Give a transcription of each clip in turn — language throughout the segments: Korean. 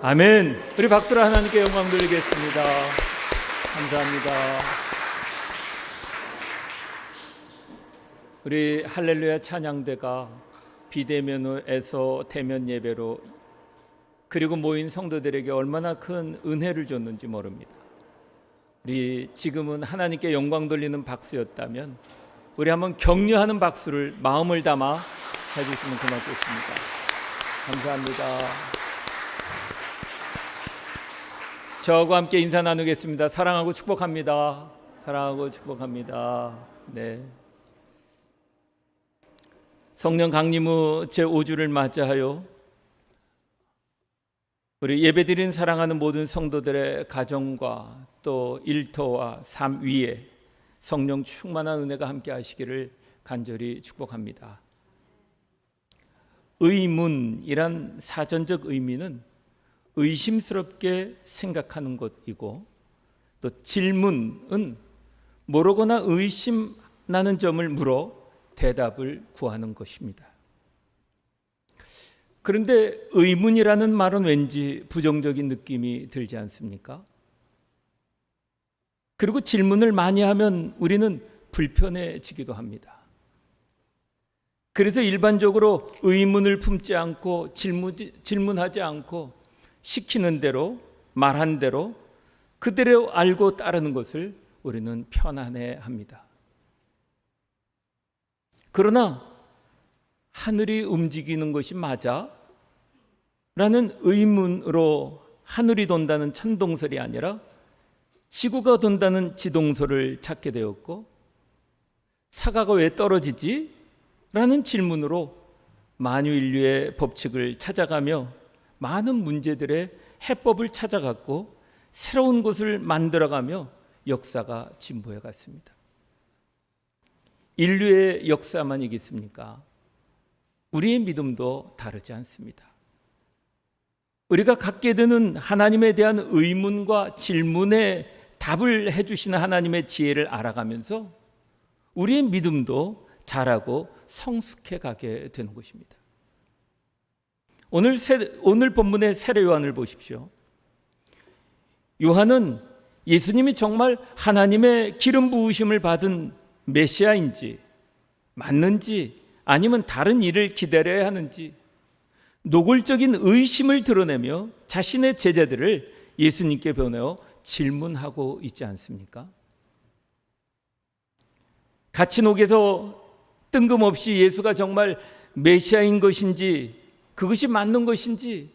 아멘. 우리 박수로 하나님께 영광 돌리겠습니다. 감사합니다. 우리 할렐루야 찬양대가 비대면에서 대면 예배로 그리고 모인 성도들에게 얼마나 큰 은혜를 줬는지 모릅니다. 우리 지금은 하나님께 영광 돌리는 박수였다면 우리 한번 격려하는 박수를 마음을 담아 해주시면 고맙겠습니다. 감사합니다. 저하고 함께 인사 나누겠습니다. 사랑하고 축복합니다. 사랑하고 축복합니다. 네. 성령 강림 후 제5주를 맞이하여 우리 예배드린 사랑하는 모든 성도들의 가정과 또 일터와 삶 위에 성령 충만한 은혜가 함께 하시기를 간절히 축복합니다. 의문이란 사전적 의미는 의심스럽게 생각하는 것이고, 또 질문은 모르거나 의심나는 점을 물어 대답을 구하는 것입니다. 그런데 의문이라는 말은 왠지 부정적인 느낌이 들지 않습니까? 그리고 질문을 많이 하면 우리는 불편해지기도 합니다. 그래서 일반적으로 의문을 품지 않고 질문하지 않고 시키는 대로 말한 대로 그대로 알고 따르는 것을 우리는 편안해합니다. 그러나 하늘이 움직이는 것이 맞아? 라는 의문으로 하늘이 돈다는 천동설이 아니라 지구가 돈다는 지동설을 찾게 되었고, 사과가 왜 떨어지지? 라는 질문으로 만유인류의 법칙을 찾아가며 많은 문제들의 해법을 찾아갔고 새로운 것을 만들어가며 역사가 진보해 갔습니다. 인류의 역사만 이겠습니까? 우리의 믿음도 다르지 않습니다. 우리가 갖게 되는 하나님에 대한 의문과 질문에 답을 해주시는 하나님의 지혜를 알아가면서 우리의 믿음도 자라고 성숙해 가게 되는 것입니다. 오늘 본문의 세례 요한을 보십시오. 요한은 예수님이 정말 하나님의 기름 부으심을 받은 메시아인지 맞는지 아니면 다른 일을 기다려야 하는지 노골적인 의심을 드러내며 자신의 제자들을 예수님께 보내어 질문하고 있지 않습니까? 가치녹에서 뜬금없이 예수가 정말 메시아인 것인지 그것이 맞는 것인지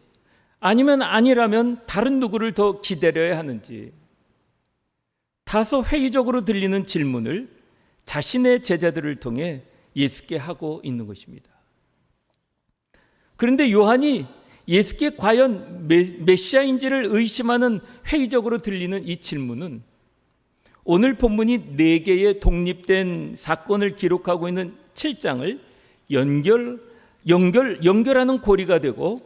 아니면 아니라면 다른 누구를 더 기다려야 하는지 다소 회의적으로 들리는 질문을 자신의 제자들을 통해 예수께 하고 있는 것입니다. 그런데 요한이 예수께 과연 메시아인지를 의심하는 회의적으로 들리는 이 질문은 오늘 본문이 4개의 독립된 사건을 기록하고 있는 7장을 연결하는 고리가 되고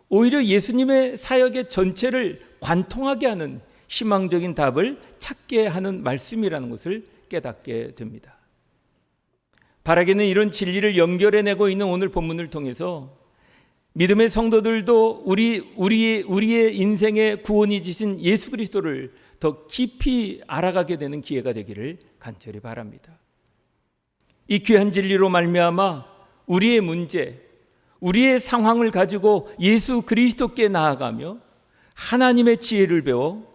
오히려 예수님의 사역의 전체를 관통하게 하는 희망적인 답을 찾게 하는 말씀이라는 것을 깨닫게 됩니다. 바라기는 이런 진리를 연결해내고 있는 오늘 본문을 통해서 믿음의 성도들도 우리의 인생의 구원이 지신 예수 그리스도를 더 깊이 알아가게 되는 기회가 되기를 간절히 바랍니다. 이 귀한 진리로 말미암아 우리의 문제, 우리의 상황을 가지고 예수 그리스도께 나아가며 하나님의 지혜를 배워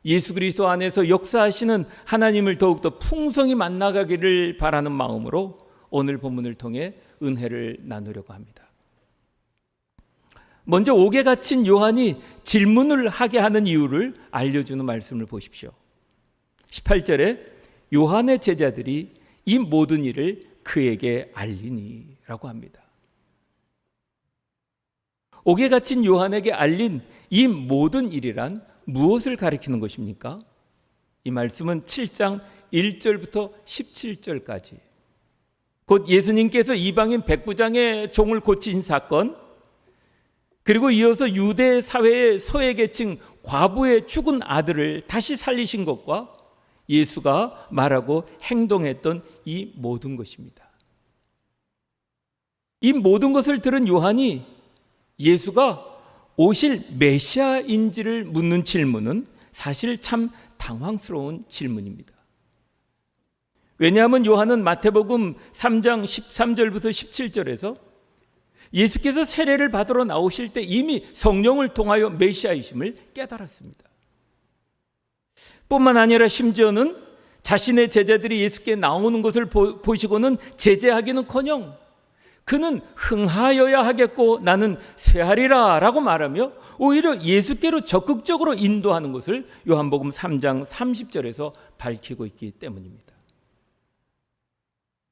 예수 그리스도 안에서 역사하시는 하나님을 더욱더 풍성히 만나가기를 바라는 마음으로 오늘 본문을 통해 은혜를 나누려고 합니다. 먼저 옥에 갇힌 요한이 질문을 하게 하는 이유를 알려주는 말씀을 보십시오. 18절에 요한의 제자들이 이 모든 일을 그에게 알리니 라고 합니다. 옥에 갇힌 요한에게 알린 이 모든 일이란 무엇을 가리키는 것입니까? 이 말씀은 7장 1절부터 17절까지 곧 예수님께서 이방인 백부장의 종을 고치신 사건, 그리고 이어서 유대 사회의 소외계층 과부의 죽은 아들을 다시 살리신 것과 예수가 말하고 행동했던 이 모든 것입니다. 이 모든 것을 들은 요한이 예수가 오실 메시아인지를 묻는 질문은 사실 참 당황스러운 질문입니다. 왜냐하면 요한은 마태복음 3장 13절부터 17절에서 예수께서 세례를 받으러 나오실 때 이미 성령을 통하여 메시아이심을 깨달았습니다. 뿐만 아니라 심지어는 자신의 제자들이 예수께 나오는 것을 보시고는 제재하기는커녕 그는 흥하여야 하겠고 나는 쇠하리라 라고 말하며 오히려 예수께로 적극적으로 인도하는 것을 요한복음 3장 30절에서 밝히고 있기 때문입니다.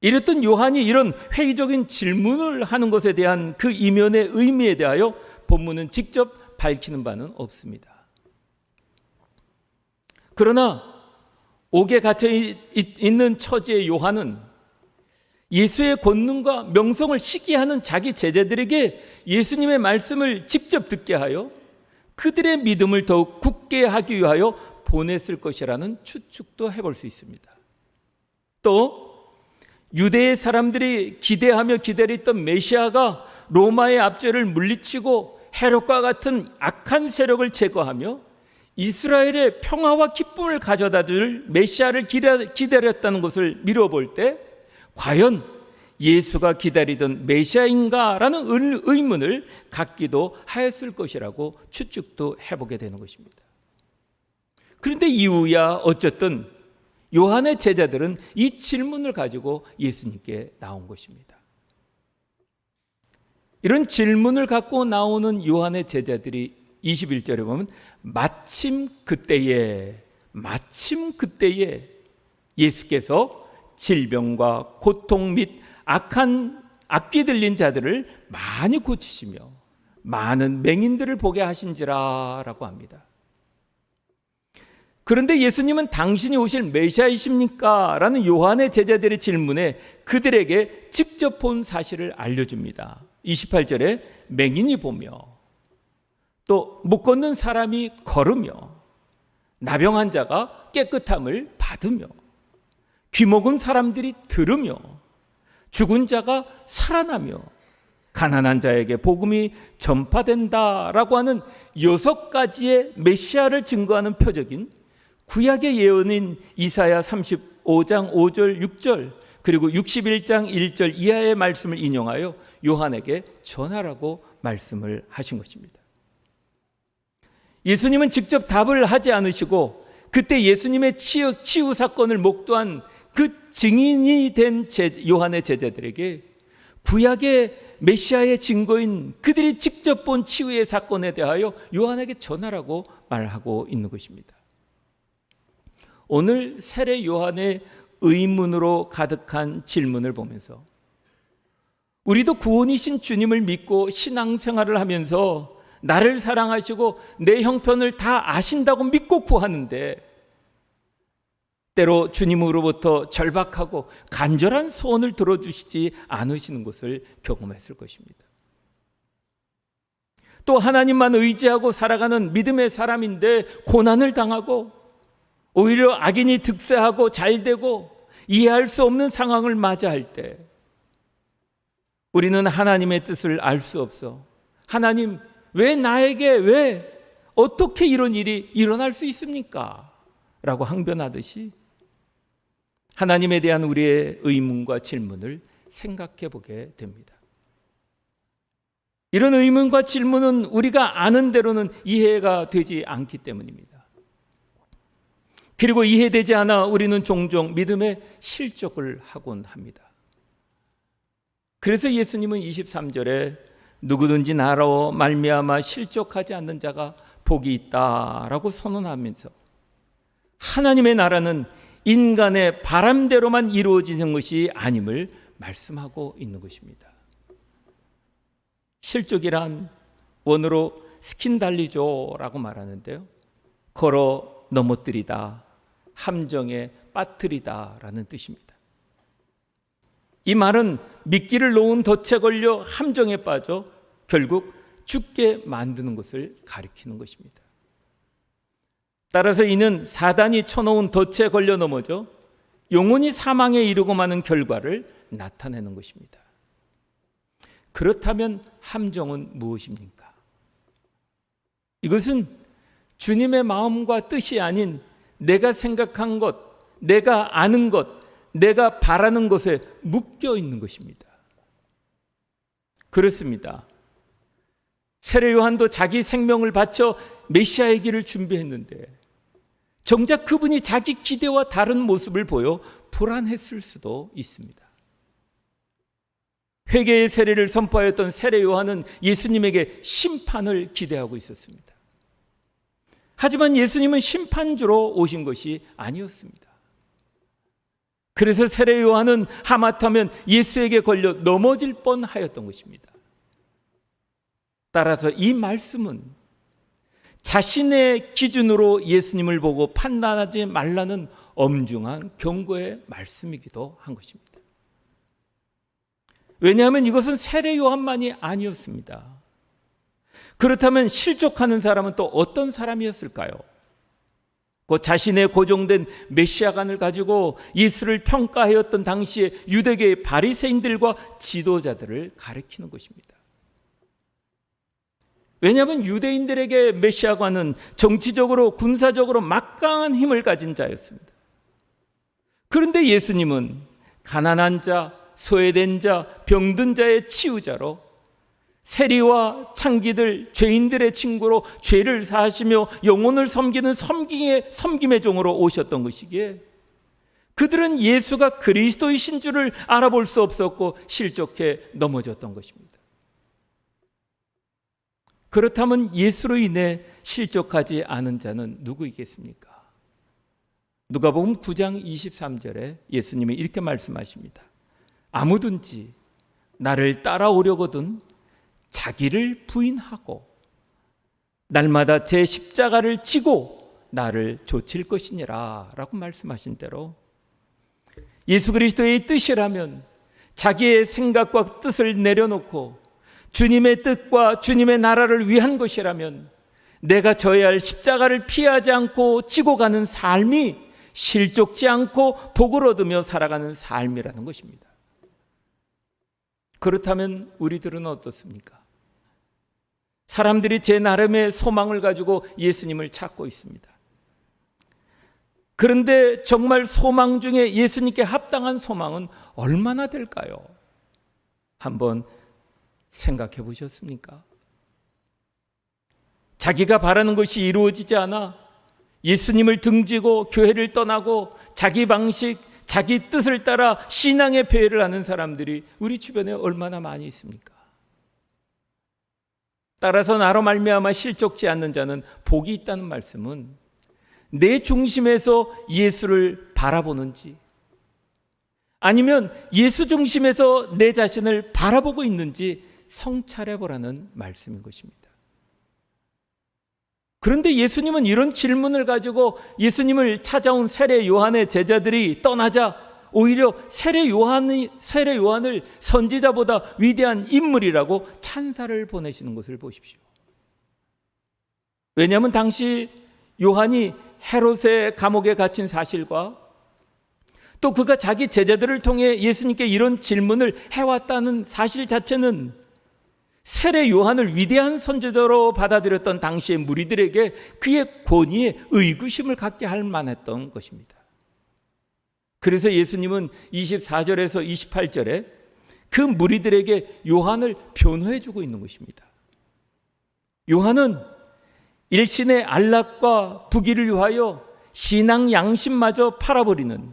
이랬던 요한이 이런 회의적인 질문을 하는 것에 대한 그 이면의 의미에 대하여 본문은 직접 밝히는 바는 없습니다. 그러나 옥에 갇혀 있는 처지의 요한은 예수의 권능과 명성을 시기하는 자기 제자들에게 예수님의 말씀을 직접 듣게 하여 그들의 믿음을 더욱 굳게 하기 위하여 보냈을 것이라는 추측도 해볼 수 있습니다. 또 유대의 사람들이 기대하며 기다렸던 메시아가 로마의 압제를 물리치고 헤롯과 같은 악한 세력을 제거하며 이스라엘의 평화와 기쁨을 가져다 줄 메시아를 기다렸다는 것을 미뤄볼 때 과연 예수가 기다리던 메시아인가라는 의문을 갖기도 하였을 것이라고 추측도 해보게 되는 것입니다. 그런데 이후야 어쨌든 요한의 제자들은 이 질문을 가지고 예수님께 나온 것입니다. 이런 질문을 갖고 나오는 요한의 제자들이 21절에 보면 마침 그때에 예수께서 질병과 고통 및 악귀 들린 자들을 많이 고치시며 많은 맹인들을 보게 하신지라 라고 합니다. 그런데 예수님은 당신이 오실 메시아이십니까? 라는 요한의 제자들의 질문에 그들에게 직접 본 사실을 알려줍니다. 28절에 맹인이 보며 또 못 걷는 사람이 걸으며 나병한 자가 깨끗함을 받으며 귀먹은 사람들이 들으며 죽은 자가 살아나며 가난한 자에게 복음이 전파된다라고 하는 6가지의 메시아를 증거하는 표적인 구약의 예언인 이사야 35장 5절 6절 그리고 61장 1절 이하의 말씀을 인용하여 요한에게 전하라고 말씀을 하신 것입니다. 예수님은 직접 답을 하지 않으시고 그때 예수님의 치유 사건을 목도한 그 증인이 된 요한의 제자들에게 구약의 메시아의 증거인 그들이 직접 본 치유의 사건에 대하여 요한에게 전하라고 말하고 있는 것입니다. 오늘 세례 요한의 의문으로 가득한 질문을 보면서 우리도 구원이신 주님을 믿고 신앙생활을 하면서 나를 사랑하시고 내 형편을 다 아신다고 믿고 구하는데 때로 주님으로부터 절박하고 간절한 소원을 들어주시지 않으시는 것을 경험했을 것입니다. 또 하나님만 의지하고 살아가는 믿음의 사람인데 고난을 당하고 오히려 악인이 득세하고 잘되고 이해할 수 없는 상황을 맞이할 때 우리는 하나님의 뜻을 알 수 없어 하나님 왜 나에게 왜 어떻게 이런 일이 일어날 수 있습니까? 라고 항변하듯이 하나님에 대한 우리의 의문과 질문을 생각해 보게 됩니다. 이런 의문과 질문은 우리가 아는 대로는 이해가 되지 않기 때문입니다. 그리고 이해되지 않아 우리는 종종 믿음의 실족을 하곤 합니다. 그래서 예수님은 23절에 누구든지 나로 말미암아 실족하지 않는 자가 복이 있다라고 선언하면서 하나님의 나라는 인간의 바람대로만 이루어지는 것이 아님을 말씀하고 있는 것입니다. 실족이란 원어로 스킨달리조라고 말하는데요. 걸어 넘어뜨리다, 함정에 빠뜨리다라는 뜻입니다. 이 말은 미끼를 놓은 덫에 걸려 함정에 빠져 결국 죽게 만드는 것을 가리키는 것입니다. 따라서 이는 사단이 쳐놓은 덫에 걸려 넘어져 영원히 사망에 이르고 마는 결과를 나타내는 것입니다. 그렇다면 함정은 무엇입니까? 이것은 주님의 마음과 뜻이 아닌 내가 생각한 것, 내가 아는 것, 내가 바라는 것에 묶여 있는 것입니다. 그렇습니다. 세례 요한도 자기 생명을 바쳐 메시아의 길을 준비했는데 정작 그분이 자기 기대와 다른 모습을 보여 불안했을 수도 있습니다. 회개의 세례를 선포하였던 세례 요한은 예수님에게 심판을 기대하고 있었습니다. 하지만 예수님은 심판주로 오신 것이 아니었습니다. 그래서 세례 요한은 하마터면 예수에게 걸려 넘어질 뻔하였던 것입니다. 따라서 이 말씀은 자신의 기준으로 예수님을 보고 판단하지 말라는 엄중한 경고의 말씀이기도 한 것입니다. 왜냐하면 이것은 세례 요한만이 아니었습니다. 그렇다면 실족하는 사람은 또 어떤 사람이었을까요? 그 자신의 고정된 메시아관을 가지고 예수를 평가하였던 당시에 유대계의 바리새인들과 지도자들을 가리키는 것입니다. 왜냐하면 유대인들에게 메시아관은 정치적으로 군사적으로 막강한 힘을 가진 자였습니다. 그런데 예수님은 가난한 자, 소외된 자, 병든 자의 치유자로 세리와 창기들, 죄인들의 친구로 죄를 사하시며 영혼을 섬기는 섬김의 종으로 오셨던 것이기에 그들은 예수가 그리스도이신 줄을 알아볼 수 없었고 실족해 넘어졌던 것입니다. 그렇다면 예수로 인해 실족하지 않은 자는 누구이겠습니까? 누가복음 9장 23절에 예수님이 이렇게 말씀하십니다. 아무든지 나를 따라오려거든 자기를 부인하고 날마다 제 십자가를 지고 나를 좇을 것이니라 라고 말씀하신 대로 예수 그리스도의 뜻이라면 자기의 생각과 뜻을 내려놓고 주님의 뜻과 주님의 나라를 위한 것이라면 내가 져야 할 십자가를 피하지 않고 지고 가는 삶이 실족지 않고 복을 얻으며 살아가는 삶이라는 것입니다. 그렇다면 우리들은 어떻습니까? 사람들이 제 나름의 소망을 가지고 예수님을 찾고 있습니다. 그런데 정말 소망 중에 예수님께 합당한 소망은 얼마나 될까요? 한번 생각해 보셨습니까? 자기가 바라는 것이 이루어지지 않아 예수님을 등지고 교회를 떠나고 자기 방식, 자기 뜻을 따라 신앙의 배회를 하는 사람들이 우리 주변에 얼마나 많이 있습니까? 따라서 나로 말미암아 실족지 않는 자는 복이 있다는 말씀은 내 중심에서 예수를 바라보는지 아니면 예수 중심에서 내 자신을 바라보고 있는지 성찰해 보라는 말씀인 것입니다. 그런데 예수님은 이런 질문을 가지고 예수님을 찾아온 세례 요한의 제자들이 떠나자 오히려 세례 요한을 선지자보다 위대한 인물이라고 찬사를 보내시는 것을 보십시오. 왜냐하면 당시 요한이 헤롯의 감옥에 갇힌 사실과 또 그가 자기 제자들을 통해 예수님께 이런 질문을 해왔다는 사실 자체는 세례 요한을 위대한 선지자로 받아들였던 당시의 무리들에게 그의 권위에 의구심을 갖게 할 만했던 것입니다. 그래서 예수님은 24절에서 28절에 그 무리들에게 요한을 변호해 주고 있는 것입니다. 요한은 일신의 안락과 부귀를 위하여 신앙 양심마저 팔아버리는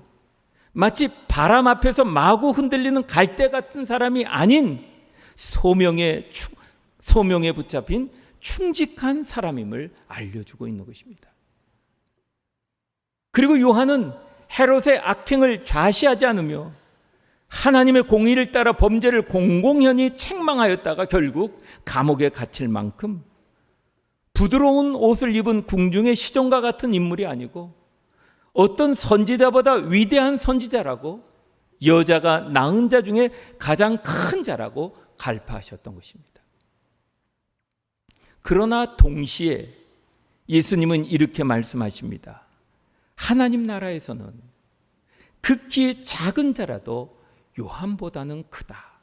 마치 바람 앞에서 마구 흔들리는 갈대 같은 사람이 아닌 소명에 붙잡힌 충직한 사람임을 알려주고 있는 것입니다. 그리고 요한은 헤롯의 악행을 좌시하지 않으며 하나님의 공의를 따라 범죄를 공공연히 책망하였다가 결국 감옥에 갇힐 만큼 부드러운 옷을 입은 궁중의 시종과 같은 인물이 아니고 어떤 선지자보다 위대한 선지자라고 여자가 낳은 자 중에 가장 큰 자라고 갈파하셨던 것입니다. 그러나 동시에 예수님은 이렇게 말씀하십니다. 하나님 나라에서는 극히 작은 자라도 요한보다는 크다.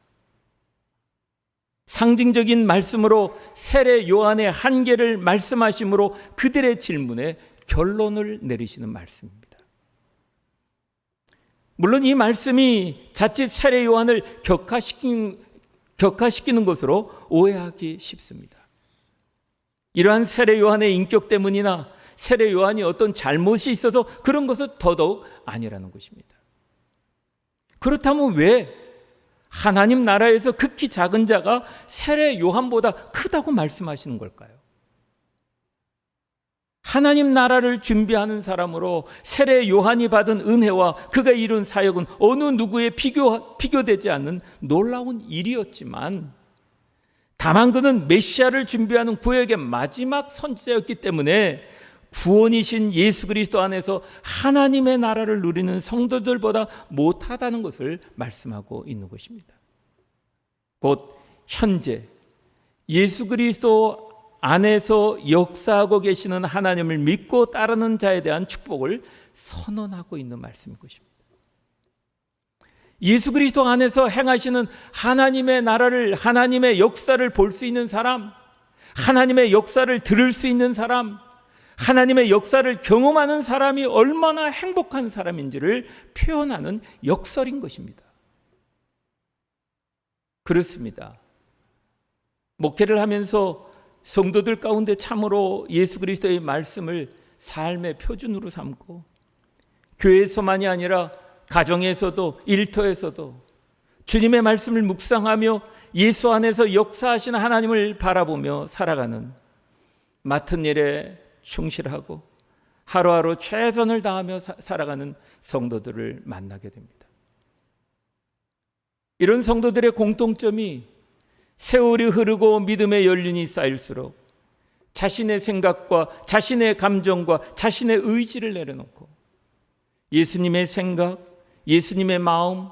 상징적인 말씀으로 세례 요한의 한계를 말씀하심으로 그들의 질문에 결론을 내리시는 말씀입니다. 물론 이 말씀이 자칫 세례 요한을 격하시키는 것으로 오해하기 쉽습니다. 이러한 세례 요한의 인격 때문이나 세례 요한이 어떤 잘못이 있어서 그런 것은 더더욱 아니라는 것입니다. 그렇다면 왜 하나님 나라에서 극히 작은 자가 세례 요한보다 크다고 말씀하시는 걸까요? 하나님 나라를 준비하는 사람으로 세례 요한이 받은 은혜와 그가 이룬 사역은 어느 누구에 비교되지 않는 놀라운 일이었지만, 다만 그는 메시아를 준비하는 구역의 마지막 선지자였기 때문에 구원이신 예수 그리스도 안에서 하나님의 나라를 누리는 성도들보다 못하다는 것을 말씀하고 있는 것입니다. 곧 현재 예수 그리스도 안에서 역사하고 계시는 하나님을 믿고 따르는 자에 대한 축복을 선언하고 있는 말씀인 것입니다. 예수 그리스도 안에서 행하시는 하나님의 나라를, 하나님의 역사를 볼 수 있는 사람, 하나님의 역사를 들을 수 있는 사람, 하나님의 역사를 경험하는 사람이 얼마나 행복한 사람인지를 표현하는 역설인 것입니다. 그렇습니다. 목회를 하면서 성도들 가운데 참으로 예수 그리스도의 말씀을 삶의 표준으로 삼고, 교회에서만이 아니라 가정에서도 일터에서도 주님의 말씀을 묵상하며 예수 안에서 역사하시는 하나님을 바라보며 살아가는, 맡은 일에 충실하고 하루하루 최선을 다하며 살아가는 성도들을 만나게 됩니다. 이런 성도들의 공통점이 세월이 흐르고 믿음의 연륜이 쌓일수록 자신의 생각과 자신의 감정과 자신의 의지를 내려놓고 예수님의 생각, 예수님의 마음,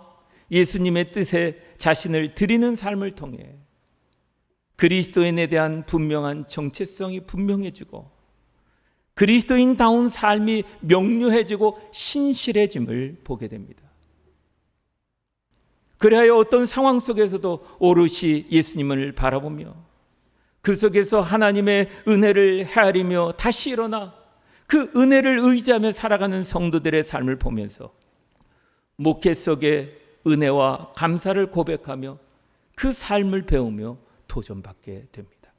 예수님의 뜻에 자신을 드리는 삶을 통해 그리스도인에 대한 분명한 정체성이 분명해지고 그리스도인다운 삶이 명료해지고 신실해짐을 보게 됩니다. 그래야 어떤 상황 속에서도 오롯이 예수님을 바라보며 그 속에서 하나님의 은혜를 헤아리며 다시 일어나 그 은혜를 의지하며 살아가는 성도들의 삶을 보면서 목회 속에 은혜와 감사를 고백하며 그 삶을 배우며 도전받게 됩니다.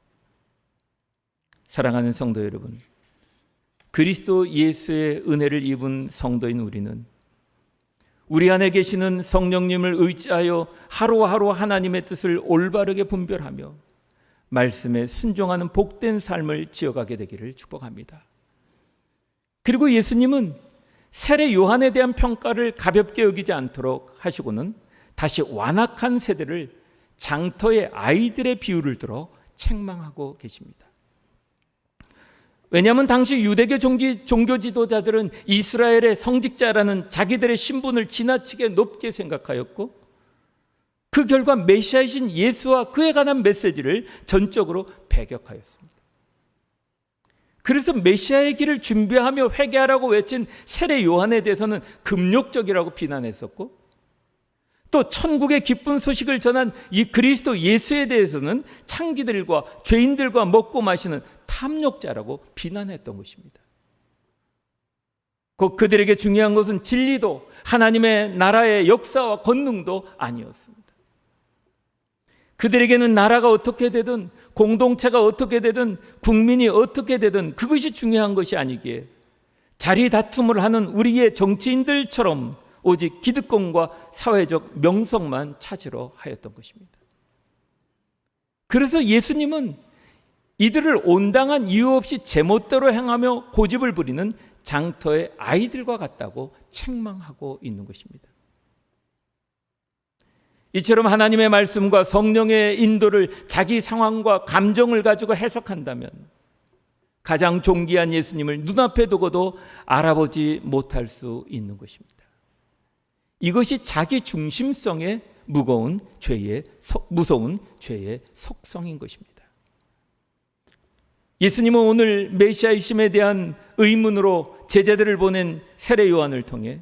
사랑하는 성도 여러분, 그리스도 예수의 은혜를 입은 성도인 우리는 우리 안에 계시는 성령님을 의지하여 하루하루 하나님의 뜻을 올바르게 분별하며 말씀에 순종하는 복된 삶을 지어가게 되기를 축복합니다. 그리고 예수님은 세례 요한에 대한 평가를 가볍게 여기지 않도록 하시고는 다시 완악한 세대를 장터의 아이들의 비유를 들어 책망하고 계십니다. 왜냐하면 당시 유대교 종교 지도자들은 이스라엘의 성직자라는 자기들의 신분을 지나치게 높게 생각하였고 그 결과 메시아이신 예수와 그에 관한 메시지를 전적으로 배격하였습니다. 그래서 메시아의 길을 준비하며 회개하라고 외친 세례 요한에 대해서는 금욕적이라고 비난했었고, 또 천국의 기쁜 소식을 전한 이 그리스도 예수에 대해서는 창기들과 죄인들과 먹고 마시는 탐욕자라고 비난했던 것입니다. 곧 그들에게 중요한 것은 진리도 하나님의 나라의 역사와 권능도 아니었습니다. 그들에게는 나라가 어떻게 되든 공동체가 어떻게 되든 국민이 어떻게 되든 그것이 중요한 것이 아니기에 자리 다툼을 하는 우리의 정치인들처럼 오직 기득권과 사회적 명성만 찾으러 하였던 것입니다. 그래서 예수님은 이들을 온당한 이유 없이 제멋대로 행하며 고집을 부리는 장터의 아이들과 같다고 책망하고 있는 것입니다. 이처럼 하나님의 말씀과 성령의 인도를 자기 상황과 감정을 가지고 해석한다면 가장 존귀한 예수님을 눈앞에 두고도 알아보지 못할 수 있는 것입니다. 이것이 자기 중심성의 무서운 죄의 속성인 것입니다. 예수님은 오늘 메시아이심에 대한 의문으로 제자들을 보낸 세례 요한을 통해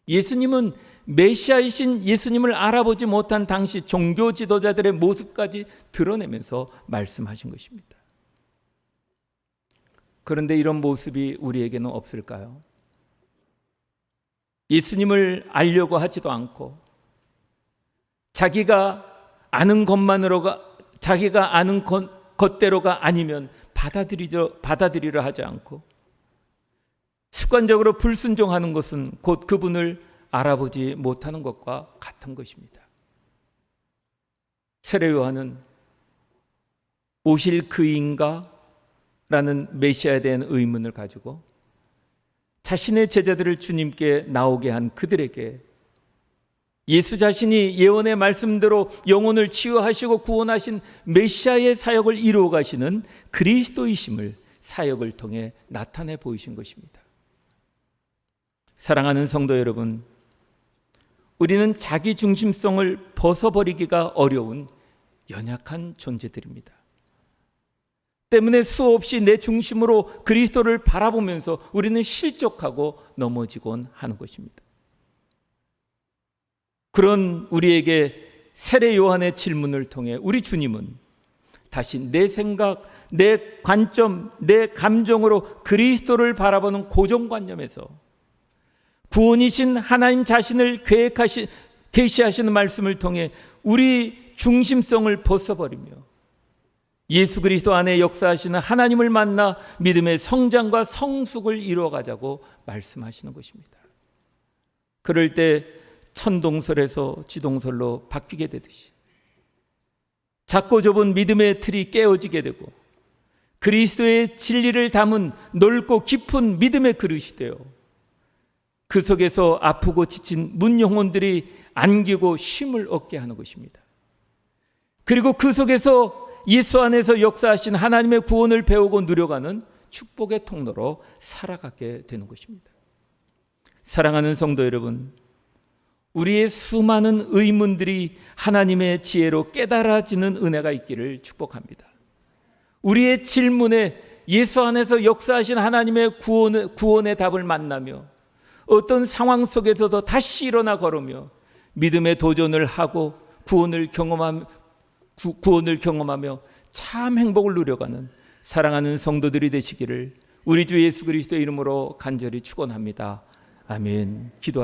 예수님은 메시아이신 예수님을 알아보지 못한 당시 종교 지도자들의 모습까지 드러내면서 말씀하신 것입니다. 그런데 이런 모습이 우리에게는 없을까요? 예수님을 알려고 하지도 않고 자기가 아는 것대로가 아니면 받아들이려 하지 않고 습관적으로 불순종하는 것은 곧 그분을 알아보지 못하는 것과 같은 것입니다. 세례 요한은 오실 그인가? 라는 메시아에 대한 의문을 가지고 자신의 제자들을 주님께 나오게 한 그들에게 예수 자신이 예언의 말씀대로 영혼을 치유하시고 구원하신 메시아의 사역을 이루어 가시는 그리스도이심을 사역을 통해 나타내 보이신 것입니다. 사랑하는 성도 여러분, 우리는 자기 중심성을 벗어버리기가 어려운 연약한 존재들입니다. 때문에 수없이 내 중심으로 그리스도를 바라보면서 우리는 실족하고 넘어지곤 하는 것입니다. 그런 우리에게 세례 요한의 질문을 통해 우리 주님은 다시 내 생각, 내 관점, 내 감정으로 그리스도를 바라보는 고정관념에서 구원이신 하나님 자신을 계시하시는 말씀을 통해 우리 중심성을 벗어버리며 예수 그리스도 안에 역사하시는 하나님을 만나 믿음의 성장과 성숙을 이루어가자고 말씀하시는 것입니다. 그럴 때 천동설에서 지동설로 바뀌게 되듯이 작고 좁은 믿음의 틀이 깨어지게 되고 그리스도의 진리를 담은 넓고 깊은 믿음의 그릇이 되어 그 속에서 아프고 지친 문영혼들이 안기고 쉼을 얻게 하는 것입니다. 그리고 그 속에서 예수 안에서 역사하신 하나님의 구원을 배우고 누려가는 축복의 통로로 살아가게 되는 것입니다. 사랑하는 성도 여러분, 우리의 수많은 의문들이 하나님의 지혜로 깨달아지는 은혜가 있기를 축복합니다. 우리의 질문에 예수 안에서 역사하신 하나님의 구원의 답을 만나며 어떤 상황 속에서도 다시 일어나 걸으며 믿음의 도전을 하고 구원을 경험하며 참 행복을 누려가는 사랑하는 성도들이 되시기를 우리 주 예수 그리스도의 이름으로 간절히 축원합니다. 아멘. 기도하시겠습니다.